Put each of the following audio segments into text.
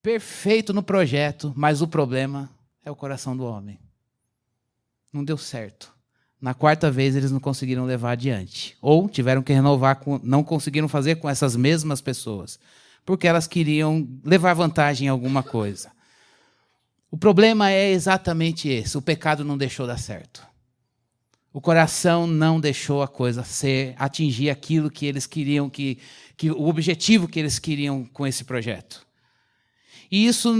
perfeito no projeto, mas o problema é o coração do homem. Não deu certo. Na quarta vez eles não conseguiram levar adiante. Ou tiveram que renovar, não conseguiram fazer com essas mesmas pessoas, porque elas queriam levar vantagem em alguma coisa. O problema é exatamente esse. O pecado não deixou dar certo. O coração não deixou a coisa atingir aquilo que eles queriam, o objetivo que eles queriam com esse projeto. E isso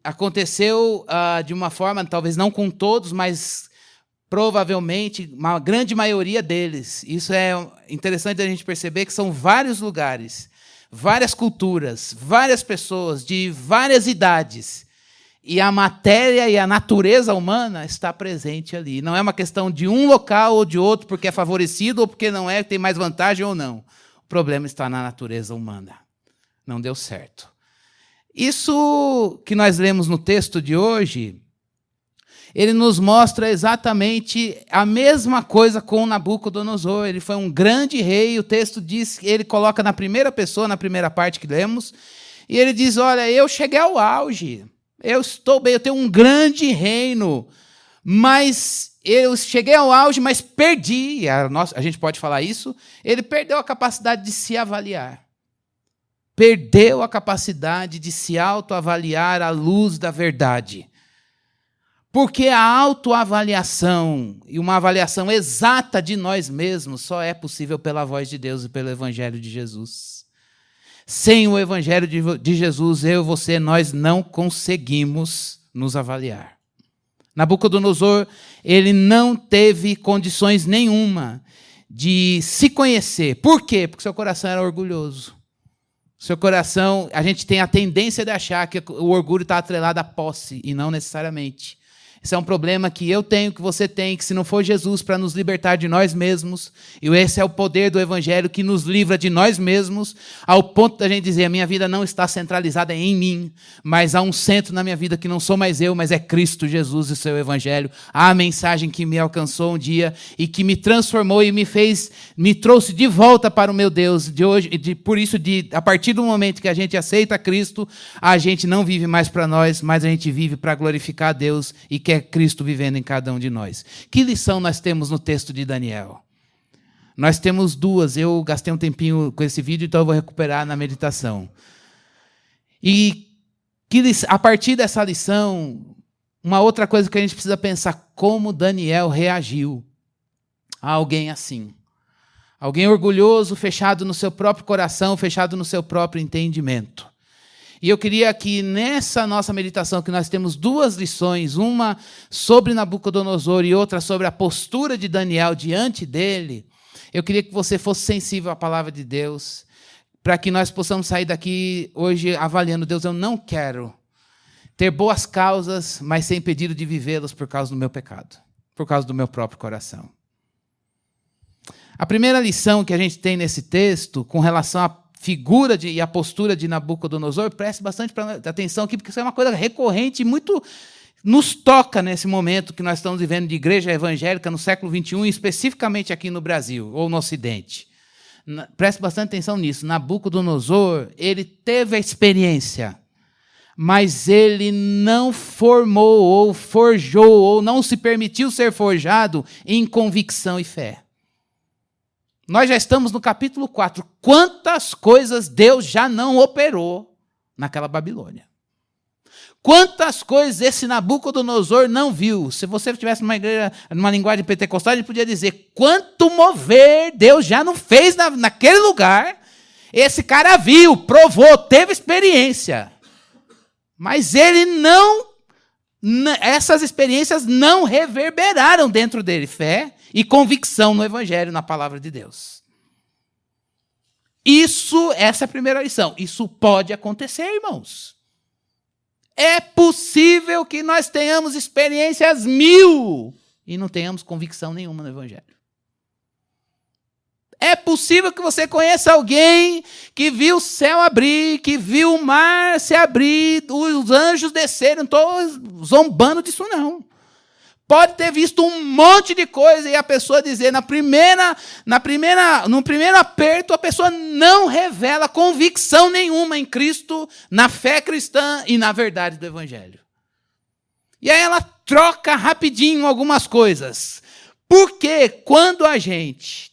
aconteceu de uma forma, talvez não com todos, mas provavelmente uma grande maioria deles. Isso é interessante a gente perceber que são vários lugares, várias culturas, várias pessoas de várias idades. E a matéria e a natureza humana está presente ali. Não é uma questão de um local ou de outro, porque é favorecido ou porque não é, tem mais vantagem ou não. O problema está na natureza humana. Não deu certo. Isso que nós lemos no texto de hoje, ele nos mostra exatamente a mesma coisa com Nabucodonosor. Ele foi um grande rei, o texto diz, ele coloca na primeira pessoa, na primeira parte que lemos, e ele diz, olha, eu cheguei ao auge. Eu estou bem, eu tenho um grande reino, mas eu cheguei ao auge, mas perdi. A gente pode falar isso. Ele perdeu a capacidade de se avaliar. Perdeu a capacidade de se autoavaliar à luz da verdade. Porque a autoavaliação e uma avaliação exata de nós mesmos só é possível pela voz de Deus e pelo Evangelho de Jesus. Sem o Evangelho de Jesus, eu e você, nós não conseguimos nos avaliar. Nabucodonosor, ele não teve condições nenhuma de se conhecer. Por quê? Porque seu coração era orgulhoso. Seu coração, a gente tem a tendência de achar que o orgulho está atrelado à posse, e não necessariamente. Esse é um problema que eu tenho, que você tem, que se não for Jesus para nos libertar de nós mesmos, e esse é o poder do Evangelho que nos livra de nós mesmos, ao ponto da gente dizer, a minha vida não está centralizada em mim, mas há um centro na minha vida que não sou mais eu, mas é Cristo Jesus e o seu Evangelho, a mensagem que me alcançou um dia e que me transformou e me trouxe de volta para o meu Deus. Por isso, a partir do momento que a gente aceita Cristo, a gente não vive mais para nós, mas a gente vive para glorificar a Deus e que é Cristo vivendo em cada um de nós. Que lição nós temos no texto de Daniel? Nós temos duas. Eu gastei um tempinho com esse vídeo, então eu vou recuperar na meditação. E a partir dessa lição, uma outra coisa que a gente precisa pensar, como Daniel reagiu a alguém assim. Alguém orgulhoso, fechado no seu próprio coração, fechado no seu próprio entendimento. E eu queria que nessa nossa meditação, que nós temos duas lições, uma sobre Nabucodonosor e outra sobre a postura de Daniel diante dele, eu queria que você fosse sensível à palavra de Deus, para que nós possamos sair daqui hoje avaliando, Deus, eu não quero ter boas causas, mas ser impedido de vivê-las por causa do meu pecado, por causa do meu próprio coração. A primeira lição que a gente tem nesse texto, com relação à figura e a postura de Nabucodonosor, preste bastante atenção aqui, porque isso é uma coisa recorrente e muito nos toca nesse momento que nós estamos vivendo de igreja evangélica no século XXI, especificamente aqui no Brasil, ou no Ocidente. Preste bastante atenção nisso. Nabucodonosor, ele teve a experiência, mas ele não formou, ou forjou, ou não se permitiu ser forjado em convicção e fé. Nós já estamos no capítulo 4. Quantas coisas Deus já não operou naquela Babilônia? Quantas coisas esse Nabucodonosor não viu? Se você estivesse numa igreja, numa linguagem pentecostal, ele podia dizer, quanto mover Deus já não fez naquele lugar. Esse cara viu, provou, teve experiência. Mas ele essas experiências não reverberaram dentro dele fé e convicção no Evangelho, na palavra de Deus. Essa é a primeira lição. Isso pode acontecer, irmãos. É possível que nós tenhamos experiências 1000 e não tenhamos convicção nenhuma no Evangelho. É possível que você conheça alguém que viu o céu abrir, que viu o mar se abrir, os anjos descerem. Não estou zombando disso, não. pode ter visto um monte de coisa e a pessoa dizer, no primeiro aperto, a pessoa não revela convicção nenhuma em Cristo, na fé cristã e na verdade do Evangelho. E aí ela troca rapidinho algumas coisas. Porque quando a gente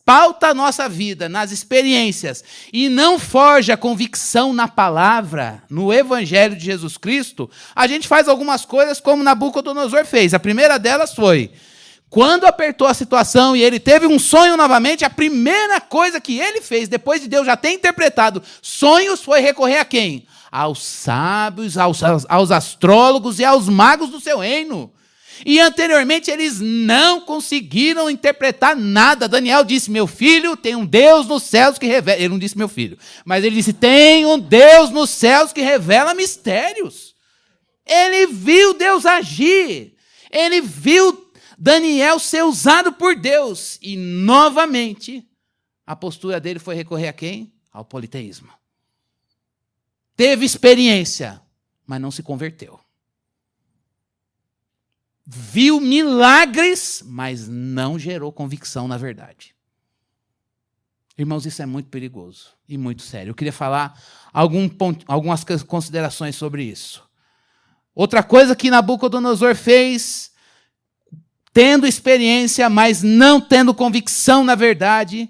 pauta a nossa vida nas experiências e não forja convicção na palavra, no Evangelho de Jesus Cristo, a gente faz algumas coisas como Nabucodonosor fez. A primeira delas foi, quando apertou a situação e ele teve um sonho novamente, a primeira coisa que ele fez, depois de Deus já ter interpretado sonhos, foi recorrer a quem? Aos sábios, aos astrólogos e aos magos do seu reino. E anteriormente eles não conseguiram interpretar nada. Daniel disse, meu filho, tem um Deus nos céus que revela... Ele não disse meu filho, mas ele disse, tem um Deus nos céus que revela mistérios. Ele viu Deus agir. Ele viu Daniel ser usado por Deus. E novamente, a postura dele foi recorrer a quem? Ao politeísmo. Teve experiência, mas não se converteu. Viu milagres, mas não gerou convicção na verdade. Irmãos, isso é muito perigoso e muito sério. Eu queria falar algumas considerações sobre isso. Outra coisa que Nabucodonosor fez, tendo experiência, mas não tendo convicção na verdade,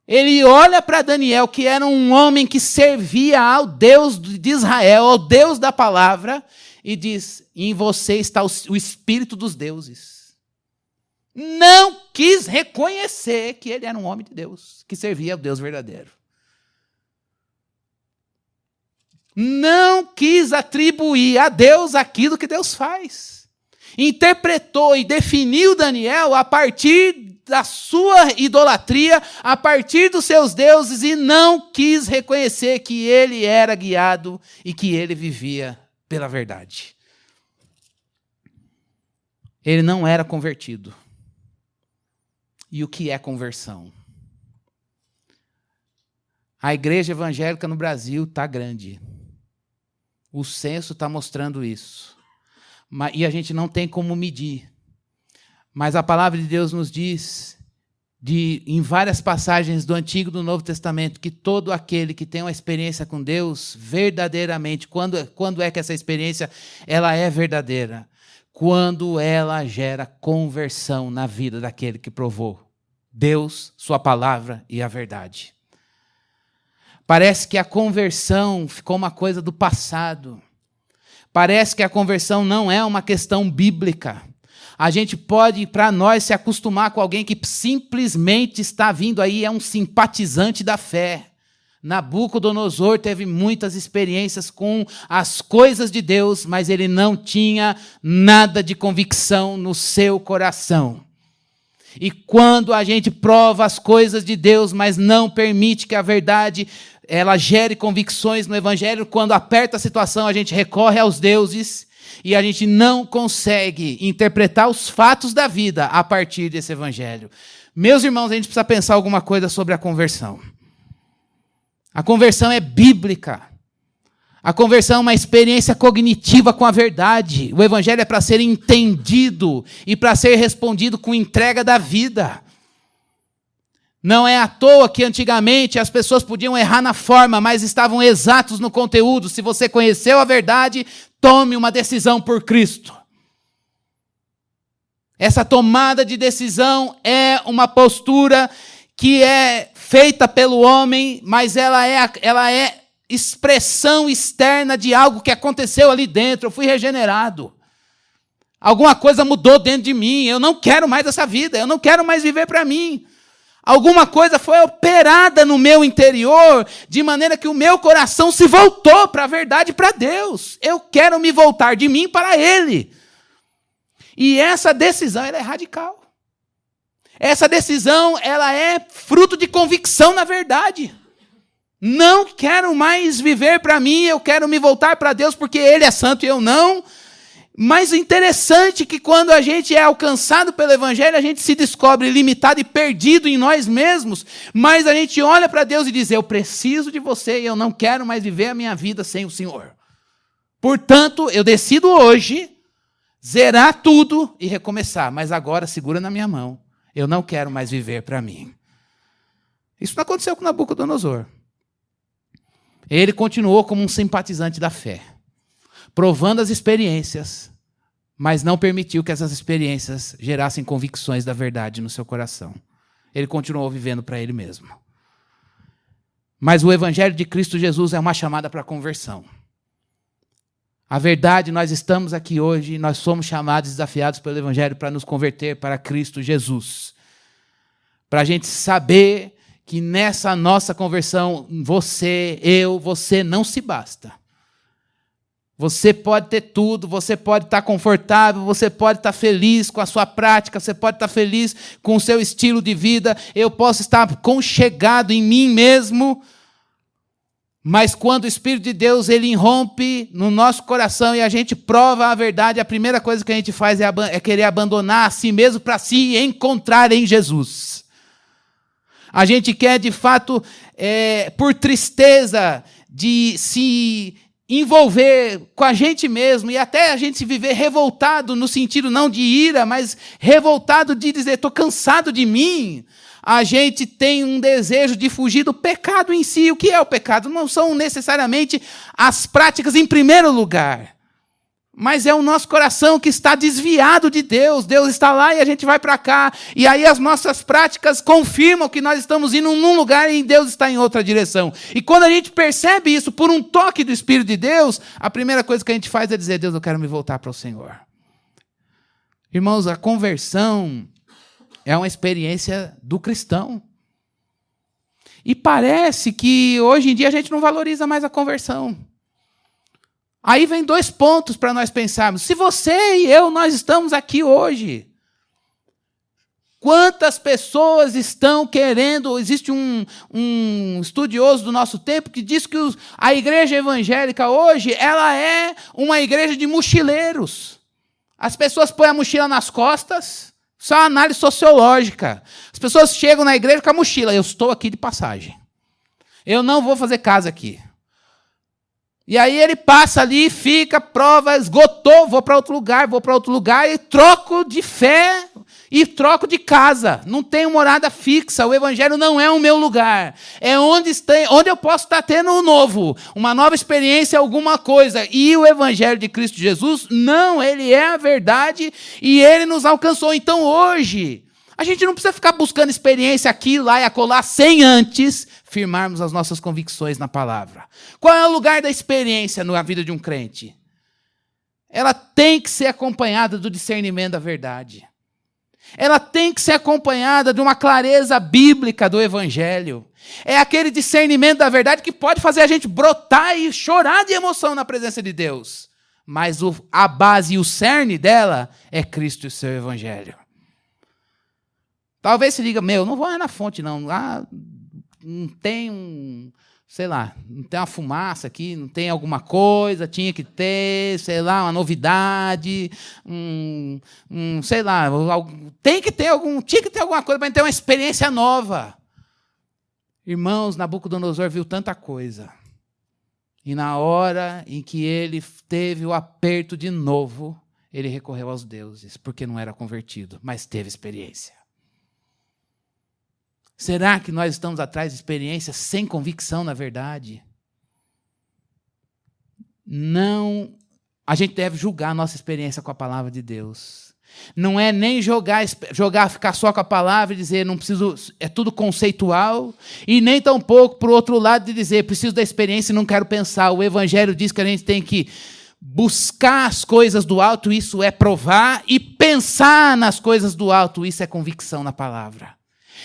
ele olha para Daniel, que era um homem que servia ao Deus de Israel, ao Deus da palavra, e diz, em você está o Espírito dos deuses. Não quis reconhecer que ele era um homem de Deus, que servia ao Deus verdadeiro. Não quis atribuir a Deus aquilo que Deus faz. Interpretou e definiu Daniel a partir da sua idolatria, a partir dos seus deuses, e não quis reconhecer que ele era guiado e que ele vivia pela verdade. Ele não era convertido. E o que é conversão? A igreja evangélica no Brasil está grande. O censo está mostrando isso. E a gente não tem como medir. Mas a palavra de Deus nos diz, em várias passagens do Antigo e do Novo Testamento, que todo aquele que tem uma experiência com Deus, verdadeiramente, quando é que essa experiência ela é verdadeira? Quando ela gera conversão na vida daquele que provou Deus, sua palavra e a verdade. Parece que a conversão ficou uma coisa do passado. Parece que a conversão não é uma questão bíblica. A gente pode, para nós, se acostumar com alguém que simplesmente está vindo aí, é um simpatizante da fé. Nabucodonosor teve muitas experiências com as coisas de Deus, mas ele não tinha nada de convicção no seu coração. E quando a gente prova as coisas de Deus, mas não permite que a verdade ela gere convicções no Evangelho, quando aperta a situação, a gente recorre aos deuses e a gente não consegue interpretar os fatos da vida a partir desse Evangelho. Meus irmãos, a gente precisa pensar alguma coisa sobre a conversão. A conversão é bíblica. A conversão é uma experiência cognitiva com a verdade. O Evangelho é para ser entendido e para ser respondido com entrega da vida. Não é à toa que antigamente as pessoas podiam errar na forma, mas estavam exatos no conteúdo. Se você conheceu a verdade, tome uma decisão por Cristo. Essa tomada de decisão é uma postura que é feita pelo homem, mas ela é expressão externa de algo que aconteceu ali dentro. Eu fui regenerado. Alguma coisa mudou dentro de mim. Eu não quero mais essa vida. Eu não quero mais viver para mim. Alguma coisa foi operada no meu interior, de maneira que o meu coração se voltou para a verdade e para Deus. Eu quero me voltar de mim para Ele. E essa decisão ela é radical. Essa decisão ela é fruto de convicção na verdade. Não quero mais viver para mim, eu quero me voltar para Deus porque Ele é santo e eu não. Mas o interessante é que quando a gente é alcançado pelo Evangelho, a gente se descobre limitado e perdido em nós mesmos, mas a gente olha para Deus e diz, eu preciso de você e eu não quero mais viver a minha vida sem o Senhor. Portanto, eu decido hoje zerar tudo e recomeçar. Mas agora segura na minha mão. Eu não quero mais viver para mim. Isso não aconteceu com Nabucodonosor. Ele continuou como um simpatizante da fé, provando as experiências, mas não permitiu que essas experiências gerassem convicções da verdade no seu coração. Ele continuou vivendo para ele mesmo. Mas o Evangelho de Cristo Jesus é uma chamada para a conversão. A verdade, nós estamos aqui hoje, nós somos chamados, desafiados pelo Evangelho para nos converter para Cristo Jesus. Para a gente saber que nessa nossa conversão, você não se basta. Você pode ter tudo, você pode estar confortável, você pode estar feliz com a sua prática, você pode estar feliz com o seu estilo de vida, eu posso estar conchegado em mim mesmo, mas quando o Espírito de Deus ele irrompe no nosso coração e a gente prova a verdade, a primeira coisa que a gente faz é querer abandonar a si mesmo para se encontrar em Jesus. A gente quer, de fato, por tristeza, de se envolver com a gente mesmo e até a gente se viver revoltado, no sentido não de ira, mas revoltado de dizer, estou cansado de mim. A gente tem um desejo de fugir do pecado em si. O que é o pecado? Não são necessariamente as práticas em primeiro lugar, mas é o nosso coração que está desviado de Deus. Deus está lá e a gente vai para cá. E aí as nossas práticas confirmam que nós estamos indo num lugar e Deus está em outra direção. E quando a gente percebe isso por um toque do Espírito de Deus, a primeira coisa que a gente faz é dizer, Deus, eu quero me voltar para o Senhor. Irmãos, a conversão é uma experiência do cristão. E parece que hoje em dia a gente não valoriza mais a conversão. Aí vem 2 pontos para nós pensarmos. Se você e eu, nós estamos aqui hoje, quantas pessoas estão querendo... Existe um estudioso do nosso tempo que diz que a igreja evangélica hoje, ela é uma igreja de mochileiros. As pessoas põem a mochila nas costas, isso é uma análise sociológica. As pessoas chegam na igreja com a mochila, eu estou aqui de passagem. Eu não vou fazer casa aqui. E aí ele passa ali, fica, prova, esgotou, vou para outro lugar e troco de fé e troco de casa. Não tenho morada fixa, o evangelho não é o meu lugar. É onde eu posso estar tendo um novo, uma nova experiência, alguma coisa. E o evangelho de Cristo Jesus, não, ele é a verdade e ele nos alcançou. Então hoje, a gente não precisa ficar buscando experiência aqui, lá e acolá, sem antes firmarmos as nossas convicções na palavra. Qual é o lugar da experiência na vida de um crente? Ela tem que ser acompanhada do discernimento da verdade. Ela tem que ser acompanhada de uma clareza bíblica do evangelho. É aquele discernimento da verdade que pode fazer a gente brotar e chorar de emoção na presença de Deus. Mas a base e o cerne dela é Cristo e o seu evangelho. Talvez se diga, não vou na fonte não. Não tem não tem uma fumaça aqui, não tem alguma coisa, tinha que ter, uma novidade, tinha que ter alguma coisa para ter uma experiência nova. Irmãos, Nabucodonosor viu tanta coisa. E na hora em que ele teve o aperto de novo, ele recorreu aos deuses, porque não era convertido, mas teve experiência. Será que nós estamos atrás de experiências sem convicção na verdade? Não. A gente deve julgar a nossa experiência com a palavra de Deus. Não é nem ficar só com a palavra e dizer, não preciso, é tudo conceitual, e nem tampouco para o outro lado de dizer, preciso da experiência e não quero pensar. O Evangelho diz que a gente tem que buscar as coisas do alto, isso é provar, e pensar nas coisas do alto, isso é convicção na palavra.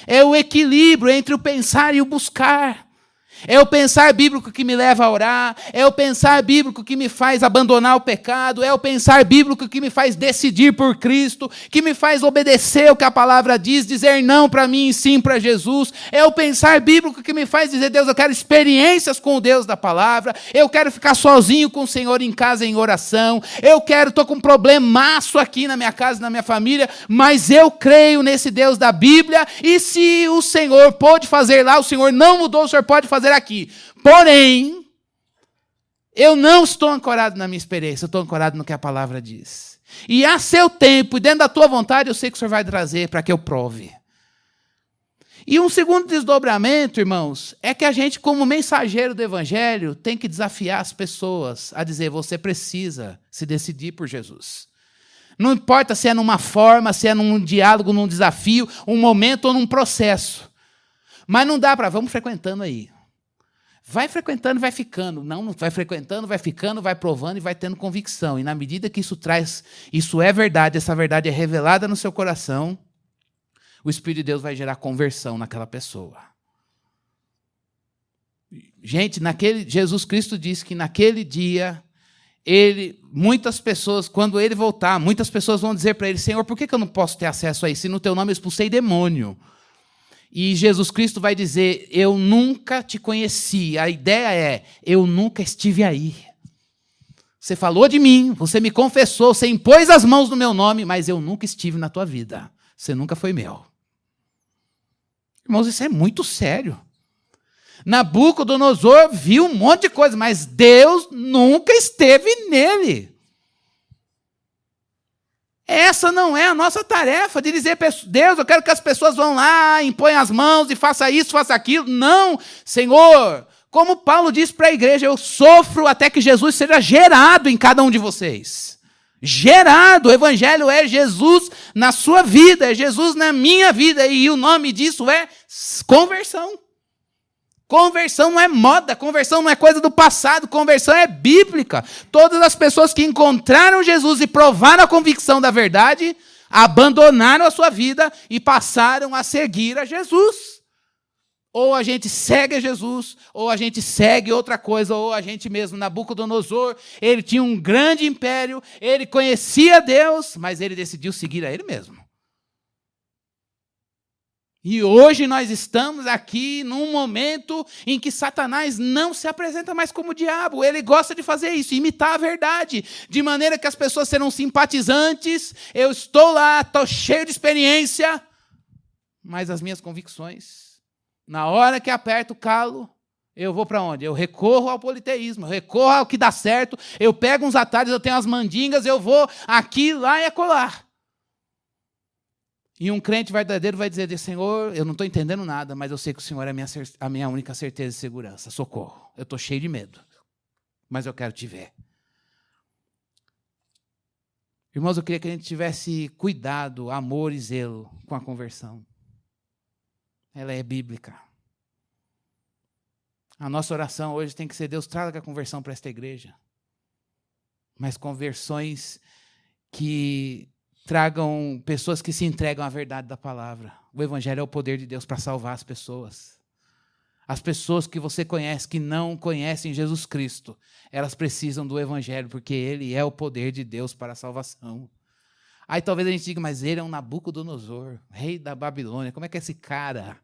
É o equilíbrio entre o pensar e o buscar. É o pensar bíblico que me leva a orar, é o pensar bíblico que me faz abandonar o pecado, é o pensar bíblico que me faz decidir por Cristo, que me faz obedecer o que a palavra diz, dizer não para mim e sim para Jesus. É o pensar bíblico que me faz dizer, Deus, eu quero experiências com o Deus da palavra, eu quero ficar sozinho com o Senhor em casa em oração, estou com um problemaço aqui na minha casa, na minha família, mas eu creio nesse Deus da Bíblia, e se o Senhor pôde fazer lá, o Senhor não mudou, o Senhor pode fazer aqui. Porém, eu não estou ancorado na minha experiência, eu estou ancorado no que a palavra diz. E a seu tempo, e dentro da tua vontade, eu sei que o Senhor vai trazer para que eu prove. E um segundo desdobramento, irmãos, é que a gente, como mensageiro do Evangelho, tem que desafiar as pessoas a dizer, você precisa se decidir por Jesus. Não importa se é numa forma, se é num diálogo, num desafio, um momento ou num processo. Mas não dá para, vamos frequentando aí. Vai frequentando e vai ficando. Não, vai frequentando, vai ficando, vai provando e vai tendo convicção. E na medida que isso é verdade, essa verdade é revelada no seu coração, o Espírito de Deus vai gerar conversão naquela pessoa. Gente, Jesus Cristo disse que naquele dia, muitas pessoas, quando ele voltar, muitas pessoas vão dizer para ele, Senhor, por que eu não posso ter acesso a isso? Se no teu nome eu expulsei demônio. E Jesus Cristo vai dizer, eu nunca te conheci. A ideia é, eu nunca estive aí. Você falou de mim, você me confessou, você impôs as mãos no meu nome, mas eu nunca estive na tua vida. Você nunca foi meu. Irmãos, isso é muito sério. Nabucodonosor viu um monte de coisa, mas Deus nunca esteve nele. Essa não é a nossa tarefa de dizer, Deus, eu quero que as pessoas vão lá, imponham as mãos e façam isso, façam aquilo. Não, Senhor, como Paulo disse para a igreja, eu sofro até que Jesus seja gerado em cada um de vocês. Gerado, o Evangelho é Jesus na sua vida, é Jesus na minha vida, e o nome disso é conversão. Conversão não é moda, conversão não é coisa do passado, conversão é bíblica. Todas as pessoas que encontraram Jesus e provaram a convicção da verdade, abandonaram a sua vida e passaram a seguir a Jesus. Ou a gente segue a Jesus, ou a gente segue outra coisa, ou a gente mesmo, Nabucodonosor, ele tinha um grande império, ele conhecia Deus, mas ele decidiu seguir a ele mesmo. E hoje nós estamos aqui num momento em que Satanás não se apresenta mais como diabo. Ele gosta de fazer isso, imitar a verdade, de maneira que as pessoas serão simpatizantes. Eu estou lá, estou cheio de experiência, mas as minhas convicções, na hora que aperto o calo, eu vou para onde? Eu recorro ao politeísmo, eu recorro ao que dá certo, eu pego uns atalhos, eu tenho as mandingas, eu vou aqui, lá e acolá. E um crente verdadeiro vai dizer, Senhor, eu não estou entendendo nada, mas eu sei que o Senhor é a minha única certeza e segurança. Socorro, eu estou cheio de medo, mas eu quero te ver. Irmãos, eu queria que a gente tivesse cuidado, amor e zelo com a conversão. Ela é bíblica. A nossa oração hoje tem que ser, Deus, traga a conversão para esta igreja. Mas conversões que tragam pessoas que se entregam à verdade da palavra. O Evangelho é o poder de Deus para salvar as pessoas. As pessoas que você conhece, que não conhecem Jesus Cristo, elas precisam do Evangelho, porque Ele é o poder de Deus para a salvação. Aí talvez a gente diga, mas ele é um Nabucodonosor, rei da Babilônia. Como é que esse cara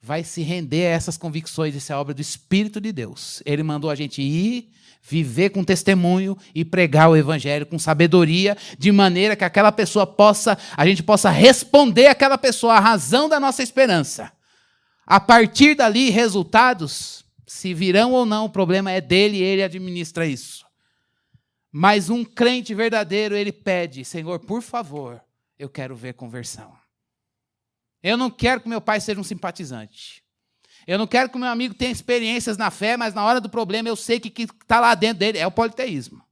vai se render a essas convicções? Isso é obra do Espírito de Deus. Ele mandou a gente ir, viver com testemunho e pregar o Evangelho com sabedoria, de maneira que a gente possa responder àquela pessoa a razão da nossa esperança. A partir dali, resultados, se virão ou não, o problema é dele e ele administra isso. Mas um crente verdadeiro, ele pede, Senhor, por favor, eu quero ver conversão. Eu não quero que meu pai seja um simpatizante. Eu não quero que meu amigo tenha experiências na fé, mas na hora do problema eu sei que está lá dentro dele é o politeísmo.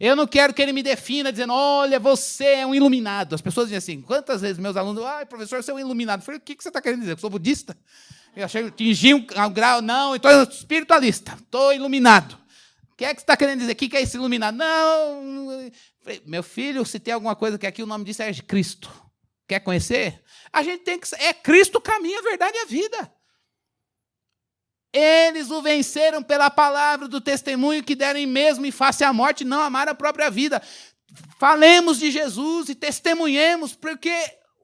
Eu não quero que ele me defina dizendo, olha, você é um iluminado. As pessoas dizem assim, quantas vezes meus alunos, professor, você é um iluminado. Eu falei, o que você está querendo dizer? Eu sou budista? Eu atingi um grau, não, então eu sou espiritualista, estou iluminado. O que é que você está querendo dizer? O que é esse iluminado? Não, meu filho, se tem alguma coisa que aqui o nome disso é Cristo. Quer conhecer? A gente tem que... É Cristo o caminho, a verdade e a vida. Eles o venceram pela palavra do testemunho que deram em mesmo em face à morte, não amaram a própria vida. Falemos de Jesus e testemunhemos, porque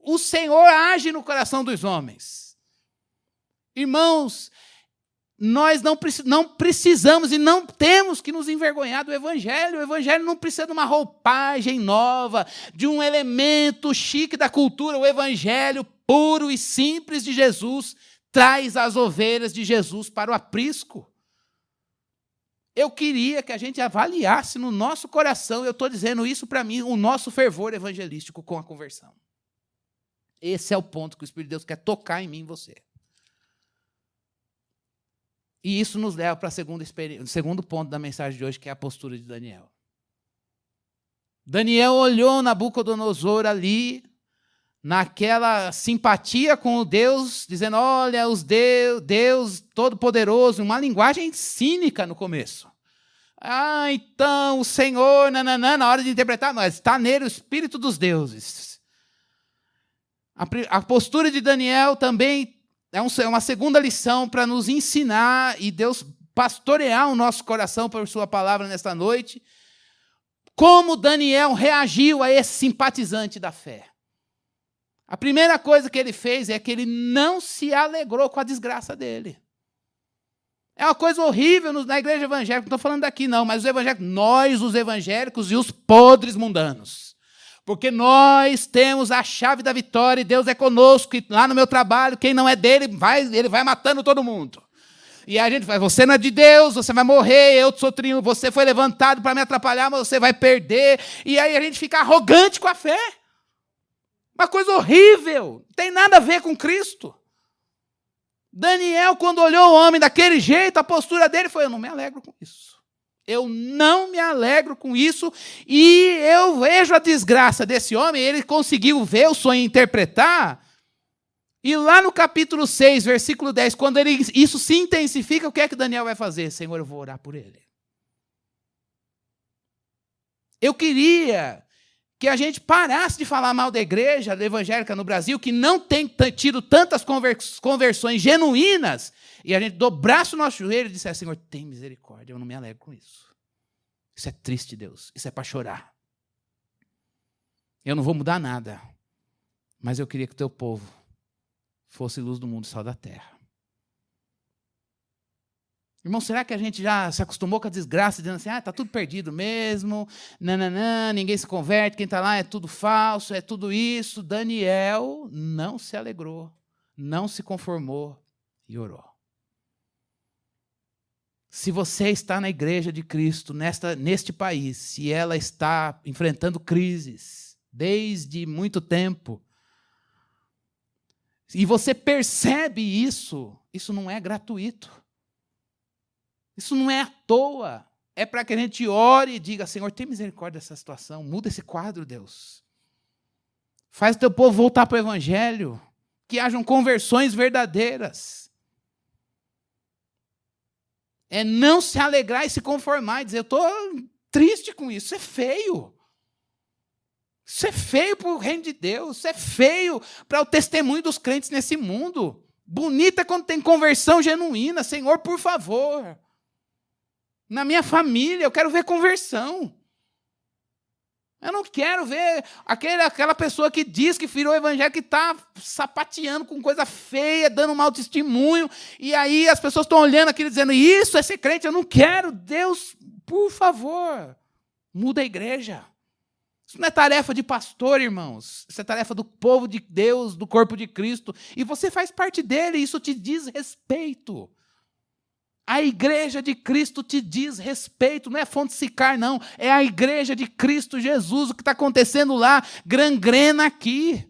o Senhor age no coração dos homens. Irmãos, nós não precisamos e não temos que nos envergonhar do Evangelho. O Evangelho não precisa de uma roupagem nova, de um elemento chique da cultura. O Evangelho puro e simples de Jesus traz as ovelhas de Jesus para o aprisco. Eu queria que a gente avaliasse no nosso coração, eu estou dizendo isso para mim, o nosso fervor evangelístico com a conversão. Esse é o ponto que o Espírito de Deus quer tocar em mim e em você. E isso nos leva para o segundo ponto da mensagem de hoje, que é a postura de Daniel. Daniel olhou Nabucodonosor ali, naquela simpatia com o Deus, dizendo, olha, Deus Todo-Poderoso, uma linguagem cínica no começo. Ah, então, o Senhor, nananã, na hora de interpretar, mas está nele o Espírito dos deuses. A postura de Daniel também é uma segunda lição para nos ensinar e Deus pastorear o nosso coração por sua palavra nesta noite. Como Daniel reagiu a esse simpatizante da fé. A primeira coisa que ele fez é que ele não se alegrou com a desgraça dele. É uma coisa horrível na igreja evangélica, não estou falando daqui não, mas os evangélicos, nós os evangélicos e os podres mundanos. Porque nós temos a chave da vitória e Deus é conosco, e lá no meu trabalho, quem não é dele, ele vai matando todo mundo. E a gente fala, você não é de Deus, você vai morrer, eu sou triunfo, você foi levantado para me atrapalhar, mas você vai perder. E aí a gente fica arrogante com a fé. Uma coisa horrível, não tem nada a ver com Cristo. Daniel, quando olhou o homem daquele jeito, a postura dele foi, eu não me alegro com isso. Eu não me alegro com isso. E eu vejo a desgraça desse homem, ele conseguiu ver o sonho e interpretar. E lá no capítulo 6, versículo 10, quando isso se intensifica, o que é que Daniel vai fazer? Senhor, eu vou orar por ele. Eu queria que a gente parasse de falar mal da igreja evangélica no Brasil, que não tem tido tantas conversões genuínas, e a gente dobrasse o nosso joelho e dissesse, Senhor, tem misericórdia, eu não me alegro com isso. Isso é triste, Deus, isso é para chorar. Eu não vou mudar nada, mas eu queria que o teu povo fosse luz do mundo e sal da terra. Irmão, será que a gente já se acostumou com a desgraça, dizendo assim, está tudo perdido mesmo, nananã, ninguém se converte, quem está lá é tudo falso, é tudo isso. Daniel não se alegrou, não se conformou e orou. Se você está na igreja de Cristo, neste país, se ela está enfrentando crises desde muito tempo, e você percebe isso não é gratuito. Isso não é à toa. É para que a gente ore e diga, Senhor, tem misericórdia dessa situação, muda esse quadro, Deus. Faz o teu povo voltar para o Evangelho, que hajam conversões verdadeiras. É não se alegrar e se conformar e dizer, eu estou triste com isso, isso é feio. Isso é feio para o reino de Deus, isso é feio para o testemunho dos crentes nesse mundo. Bonito é quando tem conversão genuína, Senhor, por favor. Na minha família, eu quero ver conversão. Eu não quero ver aquela pessoa que diz que virou evangélico, que está sapateando com coisa feia, dando um mau testemunho, e aí as pessoas estão olhando aquilo dizendo, isso é ser crente, eu não quero. Deus, por favor, muda a igreja. Isso não é tarefa de pastor, irmãos. Isso é tarefa do povo de Deus, do corpo de Cristo. E você faz parte dele, isso te diz respeito. A igreja de Cristo te diz respeito, não é Fonte Sicar, não. É a igreja de Cristo Jesus, o que está acontecendo lá, gangrena aqui.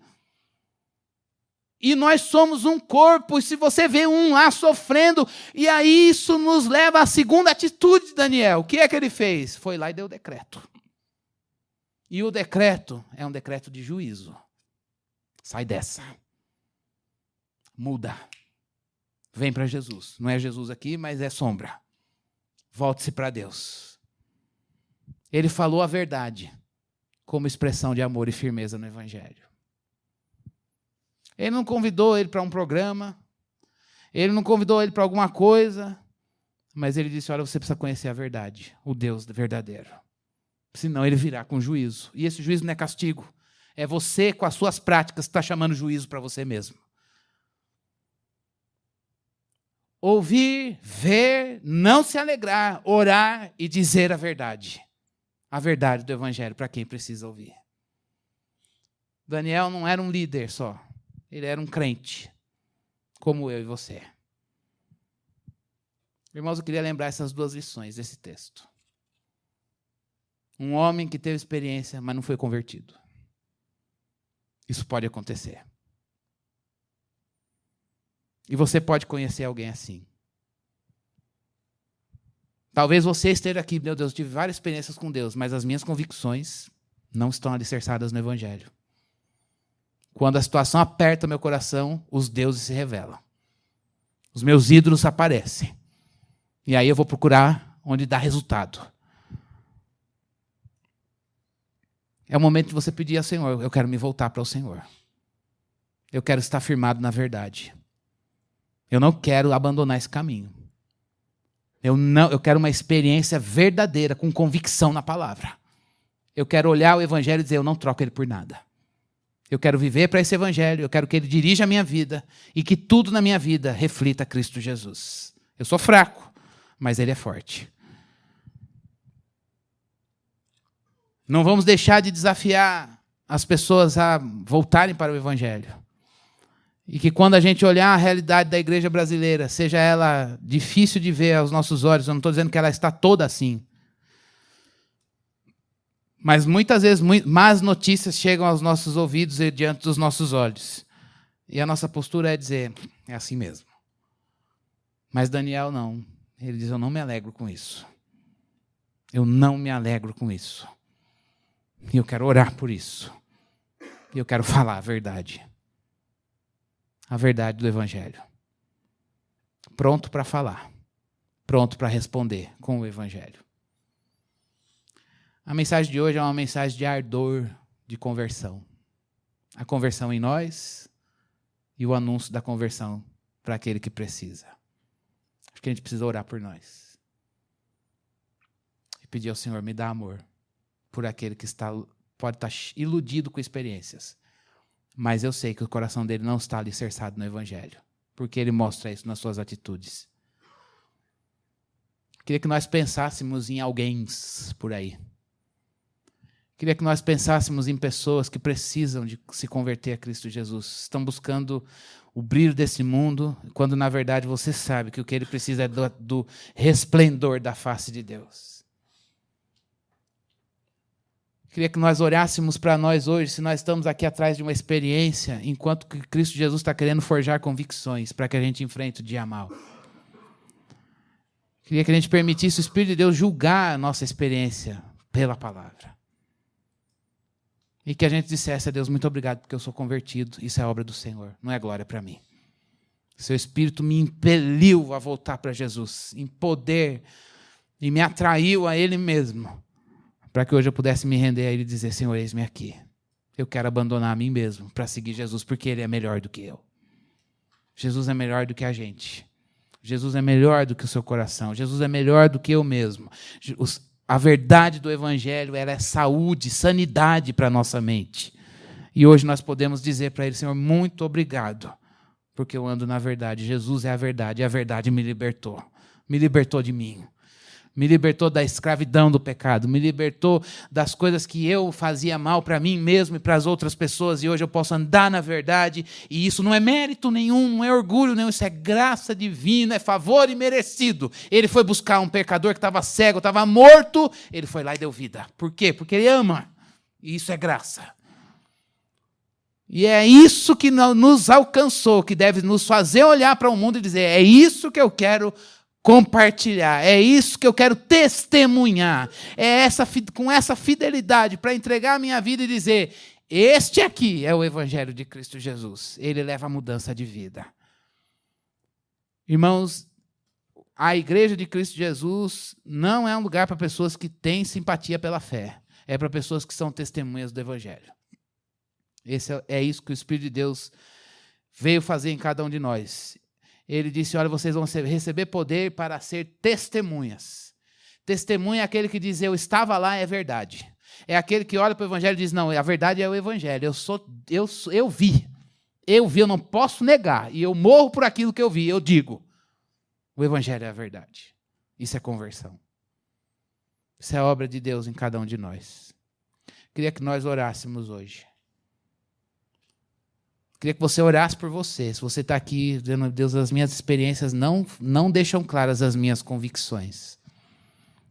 E nós somos um corpo, e se você vê um lá sofrendo, e aí isso nos leva à segunda atitude de Daniel. O que é que ele fez? Foi lá e deu decreto. E o decreto é um decreto de juízo. Sai dessa. Muda. Vem para Jesus. Não é Jesus aqui, mas é sombra. Volte-se para Deus. Ele falou a verdade como expressão de amor e firmeza no Evangelho. Ele não convidou ele para um programa. Ele não convidou ele para alguma coisa. Mas ele disse, olha, você precisa conhecer a verdade. O Deus verdadeiro. Senão ele virá com juízo. E esse juízo não é castigo. É você, com as suas práticas, que está chamando juízo para você mesmo. Ouvir, ver, não se alegrar, orar e dizer a verdade. A verdade do Evangelho para quem precisa ouvir. Daniel não era um líder só. Ele era um crente, como eu e você. Irmãos, eu queria lembrar essas duas lições desse texto. Um homem que teve experiência, mas não foi convertido. Isso pode acontecer. E você pode conhecer alguém assim. Talvez você esteja aqui, meu Deus, eu tive várias experiências com Deus, mas as minhas convicções não estão alicerçadas no Evangelho. Quando a situação aperta meu coração, os deuses se revelam. Os meus ídolos aparecem. E aí eu vou procurar onde dá resultado. É o momento de você pedir ao Senhor, eu quero me voltar para o Senhor. Eu quero estar firmado na verdade. Eu não quero abandonar esse caminho. Eu quero uma experiência verdadeira, com convicção na palavra. Eu quero olhar o Evangelho e dizer, eu não troco ele por nada. Eu quero viver para esse Evangelho, eu quero que ele dirija a minha vida e que tudo na minha vida reflita Cristo Jesus. Eu sou fraco, mas ele é forte. Não vamos deixar de desafiar as pessoas a voltarem para o Evangelho. E que quando a gente olhar a realidade da igreja brasileira, seja ela difícil de ver aos nossos olhos, eu não estou dizendo que ela está toda assim. Mas muitas vezes más notícias chegam aos nossos ouvidos e diante dos nossos olhos. E a nossa postura é dizer, é assim mesmo. Mas Daniel não. Ele diz, eu não me alegro com isso. Eu não me alegro com isso. E eu quero orar por isso. E eu quero falar a verdade. A verdade do Evangelho. Pronto para falar. Pronto para responder com o Evangelho. A mensagem de hoje é uma mensagem de ardor de conversão. A conversão em nós e o anúncio da conversão para aquele que precisa. Acho que a gente precisa orar por nós. E pedir ao Senhor, me dá amor por aquele que pode estar iludido com experiências. Mas eu sei que o coração dele não está alicerçado no Evangelho, porque ele mostra isso nas suas atitudes. Queria que nós pensássemos em alguém por aí. Queria que nós pensássemos em pessoas que precisam de se converter a Cristo Jesus. Estão buscando o brilho desse mundo, quando na verdade você sabe que o que ele precisa é do resplendor da face de Deus. Queria que nós olhássemos para nós hoje, se nós estamos aqui atrás de uma experiência, enquanto que Cristo Jesus está querendo forjar convicções para que a gente enfrente o dia mal. Queria que a gente permitisse o Espírito de Deus julgar a nossa experiência pela palavra. E que a gente dissesse a Deus, muito obrigado porque eu sou convertido, isso é obra do Senhor, não é glória para mim. Seu Espírito me impeliu a voltar para Jesus, em poder, e me atraiu a Ele mesmo. Para que hoje eu pudesse me render a Ele e dizer, Senhor, eis-me aqui. Eu quero abandonar a mim mesmo para seguir Jesus, porque Ele é melhor do que eu. Jesus é melhor do que a gente. Jesus é melhor do que o seu coração. Jesus é melhor do que eu mesmo. A verdade do Evangelho ela é saúde, sanidade para a nossa mente. E hoje nós podemos dizer para Ele, Senhor, muito obrigado, porque eu ando na verdade. Jesus é a verdade, e a verdade me libertou. Me libertou de mim. Me libertou da escravidão do pecado, me libertou das coisas que eu fazia mal para mim mesmo e para as outras pessoas, e hoje eu posso andar na verdade, e isso não é mérito nenhum, não é orgulho nenhum, isso é graça divina, é favor imerecido. Ele foi buscar um pecador que estava cego, estava morto, ele foi lá e deu vida. Por quê? Porque ele ama, e isso é graça. E é isso que nos alcançou, que deve nos fazer olhar para o mundo e dizer, é isso que eu quero compartilhar, é isso que eu quero testemunhar, com essa fidelidade para entregar a minha vida e dizer, este aqui é o Evangelho de Cristo Jesus, ele leva a mudança de vida. Irmãos, a Igreja de Cristo Jesus não é um lugar para pessoas que têm simpatia pela fé, é para pessoas que são testemunhas do Evangelho. É isso que o Espírito de Deus veio fazer em cada um de nós. Ele disse, olha, vocês vão receber poder para ser testemunhas. Testemunha é aquele que diz, eu estava lá, é verdade. É aquele que olha para o Evangelho e diz, não, a verdade é o Evangelho. Eu vi, eu não posso negar. E eu morro por aquilo que eu vi, eu digo. O Evangelho é a verdade. Isso é conversão. Isso é obra de Deus em cada um de nós. Queria que nós orássemos hoje. Queria que você orasse por você. Se você está aqui, dizendo, Deus, as minhas experiências não deixam claras as minhas convicções.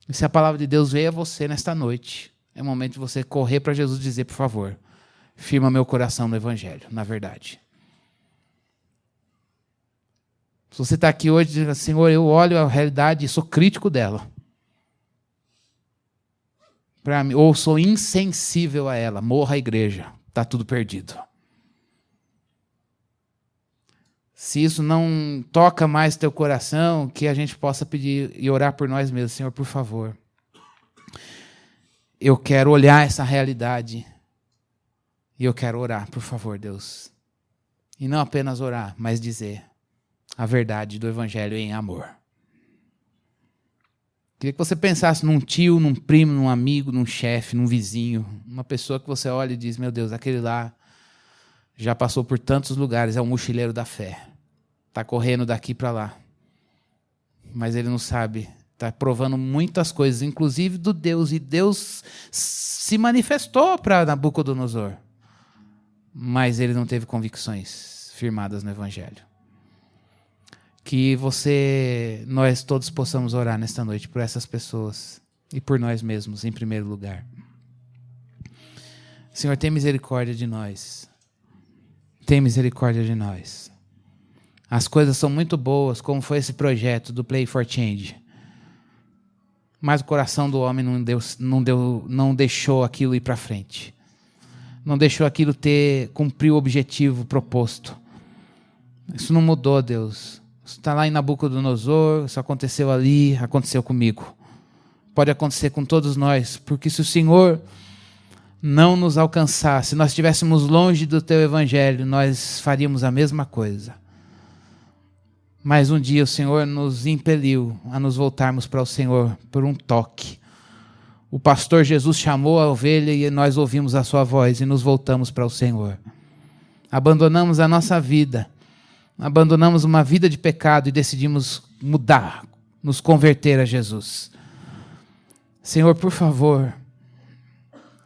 E se a palavra de Deus veio a você nesta noite, é o momento de você correr para Jesus e dizer, por favor, firma meu coração no Evangelho, na verdade. Se você está aqui hoje dizendo, Senhor, eu olho a realidade e sou crítico dela. Ou sou insensível a ela, morra a igreja, está tudo perdido. Se isso não toca mais teu coração, que a gente possa pedir e orar por nós mesmos. Senhor, por favor. Eu quero olhar essa realidade. E eu quero orar, por favor, Deus. E não apenas orar, mas dizer a verdade do Evangelho em amor. Queria que você pensasse num tio, num primo, num amigo, num chefe, num vizinho. Uma pessoa que você olha e diz, meu Deus, aquele lá já passou por tantos lugares, é um mochileiro da fé. Está correndo daqui para lá. Mas ele não sabe. Está provando muitas coisas, inclusive do Deus. E Deus se manifestou para Nabucodonosor. Mas ele não teve convicções firmadas no Evangelho. Que nós todos possamos orar nesta noite por essas pessoas. E por nós mesmos, em primeiro lugar. Senhor, tem misericórdia de nós. Tem misericórdia de nós. As coisas são muito boas, como foi esse projeto do Play for Change. Mas o coração do homem não deixou aquilo ir para frente. Não deixou aquilo cumprir o objetivo proposto. Isso não mudou, Deus. Isso está lá em Nabucodonosor, isso aconteceu ali, aconteceu comigo. Pode acontecer com todos nós, porque se o Senhor não nos alcançar, se nós estivéssemos longe do teu Evangelho, nós faríamos a mesma coisa. Mas um dia o Senhor nos impeliu a nos voltarmos para o Senhor por um toque. O pastor Jesus chamou a ovelha e nós ouvimos a sua voz e nos voltamos para o Senhor. Abandonamos a nossa vida, abandonamos uma vida de pecado e decidimos mudar, nos converter a Jesus. Senhor, por favor,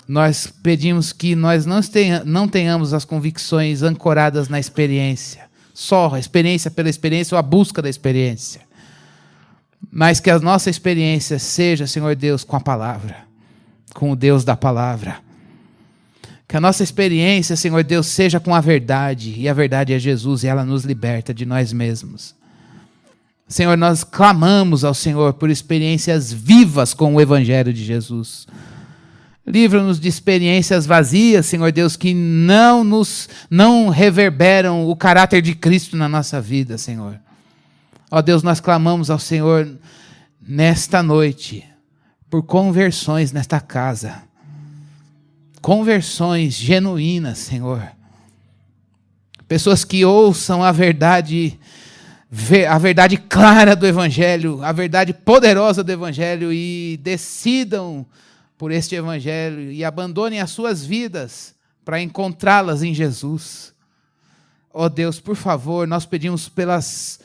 nós pedimos que nós não tenhamos as convicções ancoradas na experiência. Só a experiência pela experiência ou a busca da experiência. Mas que a nossa experiência seja, Senhor Deus, com a palavra. Com o Deus da palavra. Que a nossa experiência, Senhor Deus, seja com a verdade. E a verdade é Jesus e ela nos liberta de nós mesmos. Senhor, nós clamamos ao Senhor por experiências vivas com o Evangelho de Jesus. Livra-nos de experiências vazias, Senhor Deus, que não reverberam o caráter de Cristo na nossa vida, Senhor. Ó Deus, nós clamamos ao Senhor nesta noite, por conversões nesta casa. Conversões genuínas, Senhor. Pessoas que ouçam a verdade clara do Evangelho, a verdade poderosa do Evangelho e decidam por este Evangelho e abandonem as suas vidas para encontrá-las em Jesus. Ó Deus, por favor, nós pedimos pelas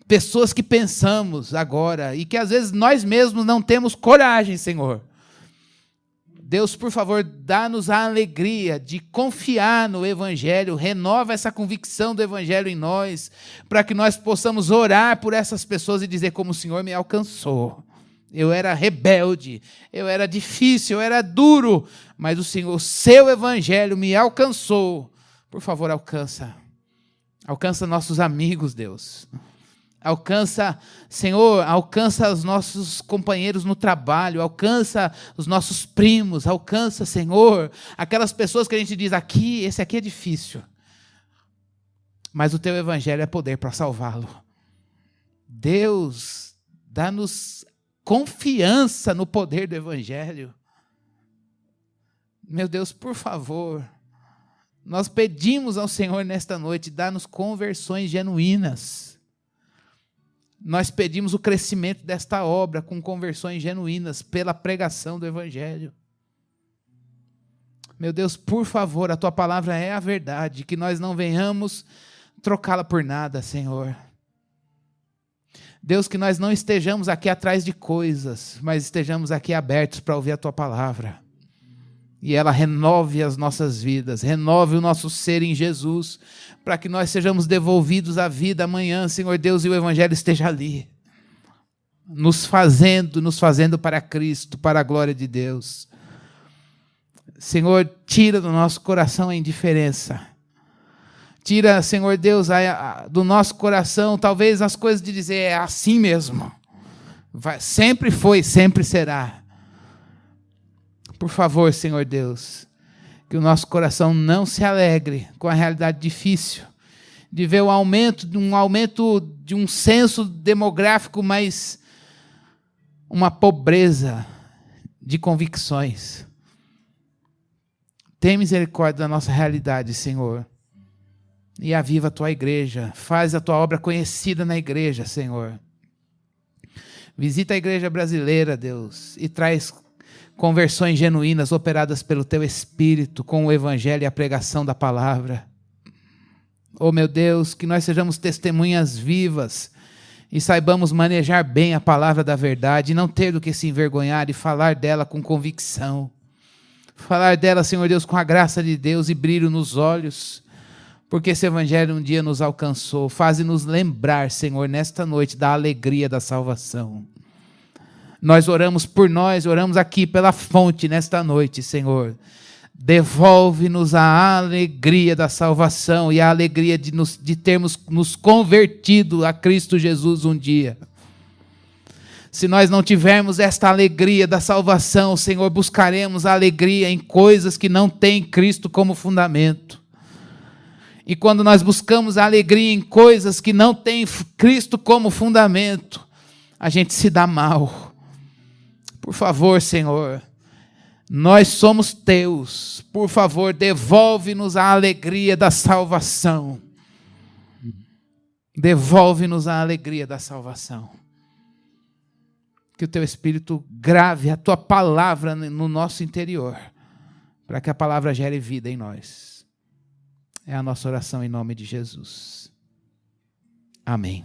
pessoas que pensamos agora e que às vezes nós mesmos não temos coragem, Senhor. Deus, por favor, dá-nos a alegria de confiar no Evangelho, renova essa convicção do Evangelho em nós, para que nós possamos orar por essas pessoas e dizer como o Senhor me alcançou. Eu era rebelde, eu era difícil, eu era duro, mas o seu Evangelho me alcançou. Por favor, alcança nossos amigos, Deus. Alcança, Senhor, alcança os nossos companheiros no trabalho, alcança os nossos primos, alcança, Senhor, aquelas pessoas que a gente diz esse aqui é difícil, mas o teu Evangelho é poder para salvá-lo. Deus, dá-nos confiança no poder do Evangelho. Meu Deus, por favor, nós pedimos ao Senhor nesta noite, dá-nos conversões genuínas. Nós pedimos o crescimento desta obra com conversões genuínas pela pregação do Evangelho. Meu Deus, por favor, a tua palavra é a verdade, que nós não venhamos trocá-la por nada, Senhor. Deus, que nós não estejamos aqui atrás de coisas, mas estejamos aqui abertos para ouvir a tua palavra. e ela renove as nossas vidas, renove o nosso ser em Jesus, para que nós sejamos devolvidos à vida amanhã, Senhor Deus, e o Evangelho esteja ali, nos fazendo para Cristo, para a glória de Deus. Senhor, tira do nosso coração a indiferença. Tira, Senhor Deus, do nosso coração, talvez as coisas de dizer, é assim mesmo. Sempre foi, sempre será. Por favor, Senhor Deus, que o nosso coração não se alegre com a realidade difícil de ver um aumento de um censo demográfico, mas uma pobreza de convicções. Tem misericórdia da nossa realidade, Senhor. E aviva a tua igreja. Faz a tua obra conhecida na igreja, Senhor. Visita a igreja brasileira, Deus, e traz conversões genuínas operadas pelo teu Espírito com o Evangelho e a pregação da palavra. Oh, meu Deus, que nós sejamos testemunhas vivas e saibamos manejar bem a palavra da verdade e não ter do que se envergonhar e falar dela com convicção. Falar dela, Senhor Deus, com a graça de Deus e brilho nos olhos, porque esse Evangelho um dia nos alcançou. Faze-nos lembrar, Senhor, nesta noite, da alegria da salvação. Nós oramos por nós, oramos aqui pela fonte nesta noite, Senhor. Devolve-nos a alegria da salvação e a alegria de termos nos convertido a Cristo Jesus um dia. Se nós não tivermos esta alegria da salvação, Senhor, buscaremos a alegria em coisas que não têm Cristo como fundamento. E quando nós buscamos a alegria em coisas que não têm Cristo como fundamento, a gente se dá mal. Por favor, Senhor, nós somos teus. Por favor, devolve-nos a alegria da salvação. Devolve-nos a alegria da salvação. Que o teu Espírito grave a tua palavra no nosso interior, para que a palavra gere vida em nós. É a nossa oração em nome de Jesus. Amém.